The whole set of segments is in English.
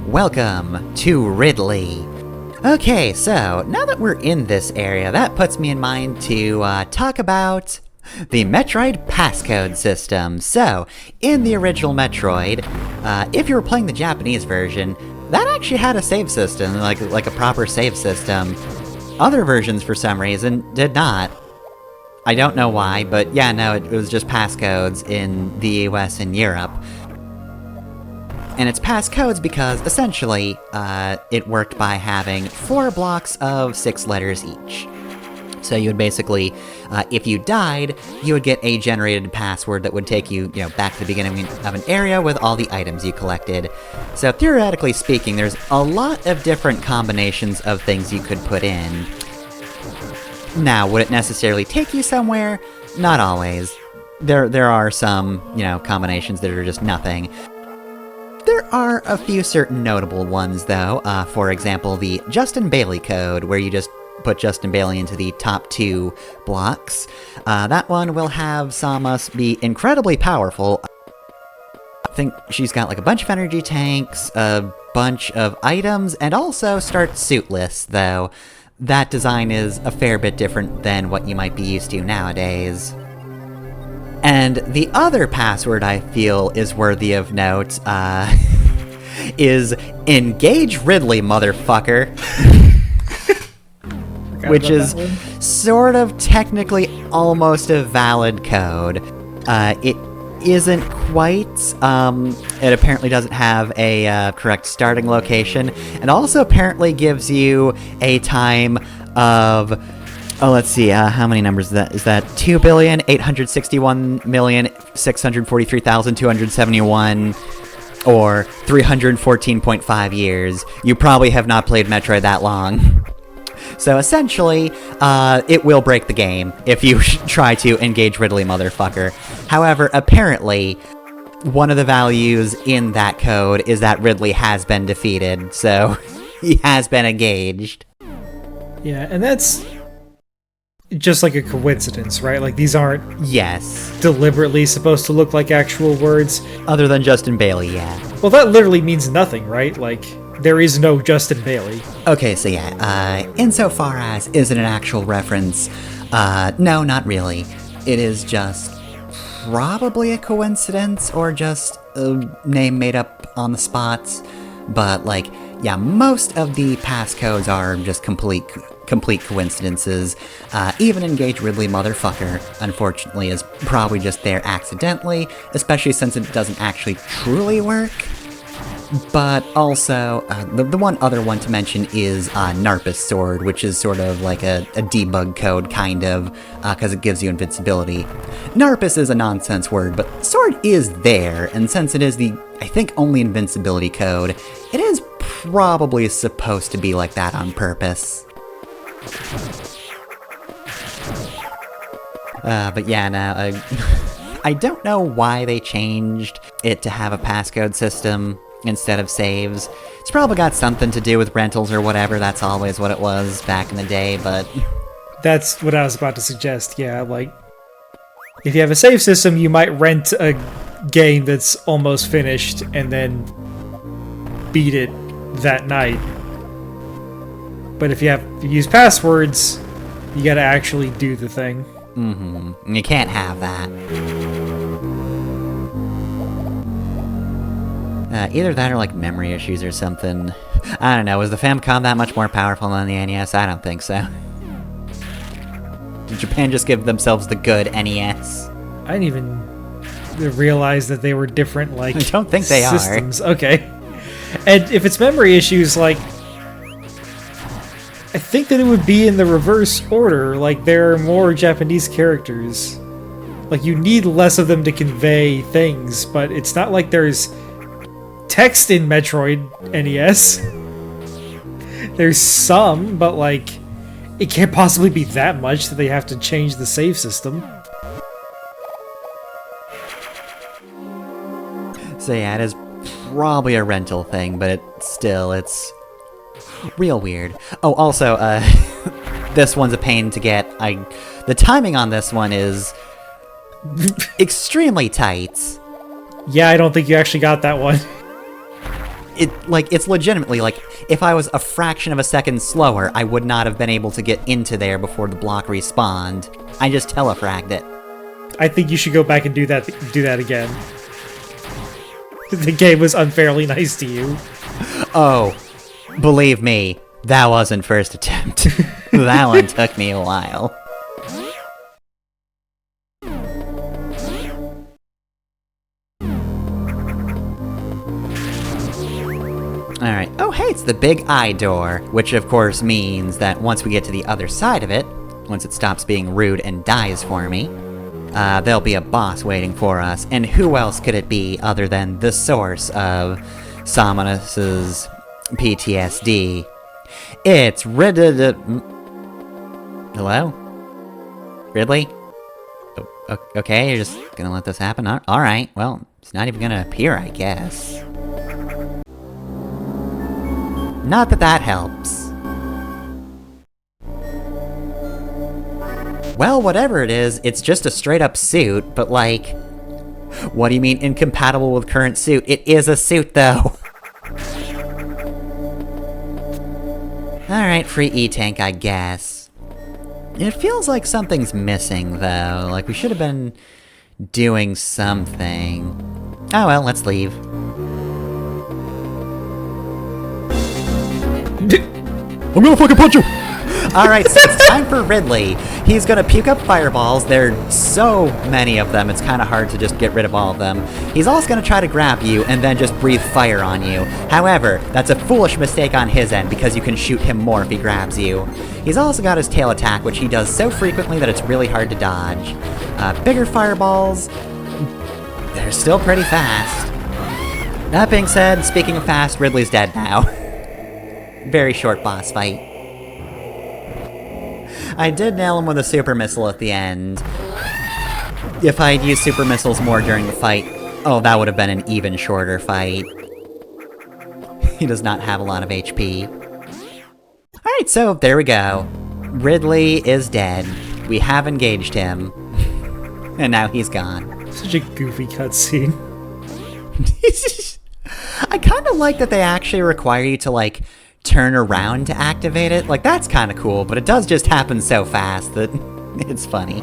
Welcome to Ridley. Okay, so now that we're in this area, that puts me in mind to talk about the Metroid passcode system. So, in the original Metroid, if you were playing the Japanese version, that actually had a save system, like a proper save system. Other versions, for some reason, did not. I don't know why, but yeah, no, it was just passcodes in the US and Europe. And it's passcodes because, essentially, it worked by having 4 blocks of 6 letters each. So you would basically, if you died, you would get a generated password that would take you, back to the beginning of an area with all the items you collected. So theoretically speaking, there's a lot of different combinations of things you could put in. Now, would it necessarily take you somewhere? Not always. There are some, combinations that are just nothing. There are a few certain notable ones, though. For example, the Justin Bailey code, where you just put Justin Bailey into the top 2 blocks. That one will have Samus be incredibly powerful. I think she's got a bunch of energy tanks, a bunch of items, and also starts suitless, though. That design is a fair bit different than what you might be used to nowadays. And the other password I feel is worthy of note, is Engage Ridley, motherfucker. Which is sort of technically almost a valid code. It isn't quite. It apparently doesn't have a correct starting location, and also apparently gives you a time of... Oh, let's see, how many numbers is that? Is that 2,861,643,271, or 314.5 years? You probably have not played Metroid that long. So essentially, it will break the game if you try to engage Ridley, motherfucker. However, apparently, one of the values in that code is that Ridley has been defeated, so he has been engaged. Yeah, and that's just like a coincidence, right? These aren't deliberately supposed to look like actual words. Other than Justin Bailey, yeah. Well, that literally means nothing, right? There is no Justin Bailey. Okay, so yeah, insofar as is it an actual reference, no, not really. It is just probably a coincidence, or just a name made up on the spot. But, yeah, most of the passcodes are just complete coincidences. Even Engage Ridley, motherfucker, unfortunately, is probably just there accidentally, especially since it doesn't actually truly work. But also, the one other one to mention is Narpus Sword, which is sort of like a debug code, kind of, because it gives you invincibility. Narpus is a nonsense word, but Sword is there, and since it is the, I think, only invincibility code, it is probably supposed to be like that on purpose. But yeah, no, I don't know why they changed it to have a passcode system instead of saves. It's probably got something to do with rentals or whatever. That's always what it was back in the day, but... That's what I was about to suggest, yeah, if you have a save system, you might rent a game that's almost finished and then beat it that night. But if you use passwords, you gotta actually do the thing. Mm-hmm. You can't have that. Either that or memory issues or something. I don't know, was the Famicom that much more powerful than the NES? I don't think so. Did Japan just give themselves the good NES? I didn't even realize that they were different, I don't think they systems. Okay. And if it's memory issues, I think that it would be in the reverse order. There are more Japanese characters. You need less of them to convey things, but it's not like there's text in Metroid NES. There's some, but it can't possibly be that much that they have to change the save system. So yeah, it is probably a rental thing, but it's real weird. Oh, also, this one's a pain to get. The timing on this one is extremely tight. Yeah, I don't think you actually got that one. it's legitimately, like, if I was a fraction of a second slower, I would not have been able to get into there before the block respawned. I just telefragged it. I think you should go back and do that again. The game was unfairly nice to you. Oh, believe me, that wasn't first attempt. That one took me a while. Alright, oh hey, it's the big eye door, which of course means that once we get to the other side of it, once it stops being rude and dies for me, there'll be a boss waiting for us, and who else could it be other than the source of Samus's PTSD? It's Ridley'd. Hello? Ridley? Okay, you're just gonna let this happen? Alright, well, it's not even gonna appear, I guess. Not that that helps. Well, whatever it is, it's just a straight-up suit, but like... What do you mean incompatible with current suit? It is a suit, though! Alright, free E-Tank, I guess. It feels like something's missing, though. Like, we should have been doing something. Oh well, let's leave. I'm gonna fucking punch you! Alright, so it's time for Ridley. He's gonna puke up fireballs. There are so many of them, it's kinda hard to just get rid of all of them. He's also gonna try to grab you and then just breathe fire on you. However, that's a foolish mistake on his end because you can shoot him more if he grabs you. He's also got his tail attack, which he does so frequently that it's really hard to dodge. Bigger fireballs, they're still pretty fast. That being said, speaking of fast, Ridley's dead now. Very short boss fight. I did nail him with a super missile at the end. If I'd used super missiles more during the fight, oh, that would have been an even shorter fight. He does not have a lot of HP. Alright, so there we go. Ridley is dead. We have engaged him. And now he's gone. Such a goofy cutscene. I kind of like that they actually require you to, like, turn around to activate it. Like, that's kind of cool, but it does just happen so fast that it's funny.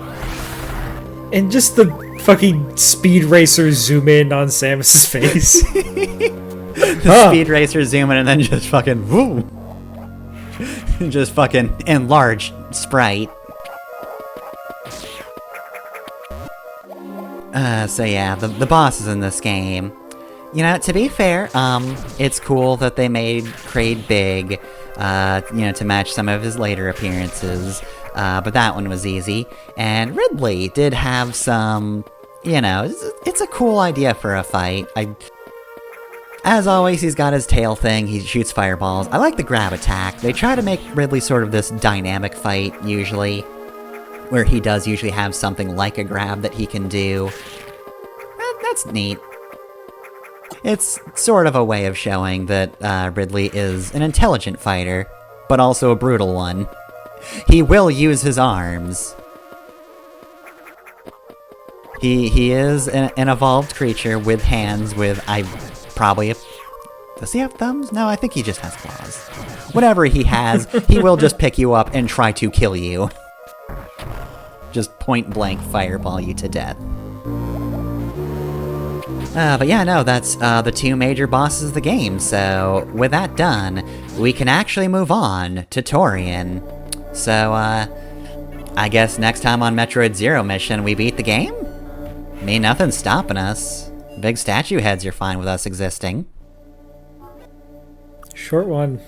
And just the fucking speed racer zoom in on Samus's face. The speed racer zoom in and then just fucking woo. Just fucking enlarge sprite. So yeah, the bosses in this game. You know, to be fair, it's cool that they made Kraid big, you know, to match some of his later appearances, but that one was easy. And Ridley did have some, you know, it's a cool idea for a fight. As always, he's got his tail thing, he shoots fireballs. I like the grab attack. They try to make Ridley sort of this dynamic fight, usually, where he does usually have something like a grab that he can do. That's neat. It's sort of a way of showing that Ridley is an intelligent fighter, but also a brutal one. He will use his arms. He is an evolved creature with hands with, does he have thumbs? No, I think he just has claws. Whatever he has, he will just pick you up and try to kill you. Just point blank fireball you to death. But yeah, no, that's the two major bosses of the game, so with that done, we can actually move on to Torian. So, I guess next time on Metroid Zero Mission, we beat the game? I mean, nothing's stopping us. Big statue heads are fine with us existing. Short one.